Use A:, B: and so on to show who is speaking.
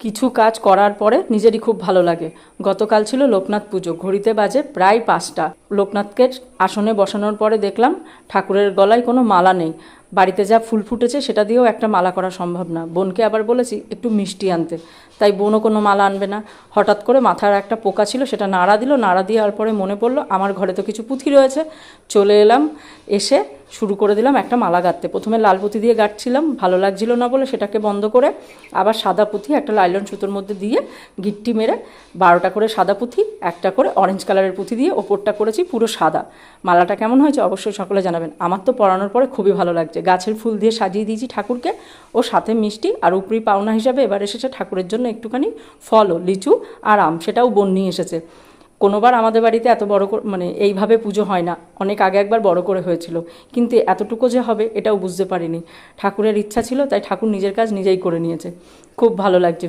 A: কিছু কাজ করার পরে নিজেরই খুব ভালো লাগে। গতকাল ছিল লোকনাথ পুজো, ঘড়িতে বাজে প্রায় 5টা। লোকনাথকে আসনে বসানোর পরে দেখলাম ঠাকুরের গলায় কোনো মালা নেই। বাড়িতে যা ফুল ফুটেছে সেটা দিয়েও একটা মালা করা সম্ভব না। বোনকে আবার বলেছি একটু মিষ্টি আনতে, তাই বোনও কোনো মালা আনবে না। হঠাৎ করে মাথার একটা পোকা ছিল, সেটা নাড়া দিল। নাড়া দেওয়ার পরে মনে পড়লো আমার ঘরে তো কিছু পুঁথি রয়েছে। চলে এলাম, এসে শুরু করে দিলাম একটা মালা গাঁথতে। প্রথমে লাল পুঁথি দিয়ে গাঁথছিলাম, ভালো লাগছিল না বলে সেটাকে বন্ধ করে আবার সাদা পুঁথি একটা লাইলন সুতোর মধ্যে দিয়ে গিট্টি মেরে 12টা করে সাদা পুঁথি, একটা করে অরেঞ্জ কালারের পুঁথি দিয়ে ওপরটা করেছি পুরো সাদা। মালাটা কেমন হয়েছে অবশ্যই সকলে জানাবেন। আমার তো পরানোর পরে খুবই ভালো লাগছে। গাছের ফুল দিয়ে সাজিয়ে দিয়েছি ঠাকুরকে, ও সাথে মিষ্টি, আর উপরি পাওনা হিসাবে এবার এসেছে ঠাকুরের জন্য একটুখানি ফলও, লিচু আর আম, সেটাও বোন নিয়ে এসেছে। কোনোবার আমাদের বাড়িতে এত বড় মানে এইভাবে পুজো হয় না। অনেক আগে একবার বড় করে হয়েছিল, কিন্তু এতটুকু যে হবে এটাও বুঝতে পারিনি। ঠাকুরের ইচ্ছা ছিল, তাই ঠাকুর নিজের কাজ নিজেই করে নিয়েছে। খুব ভালো লাগছে।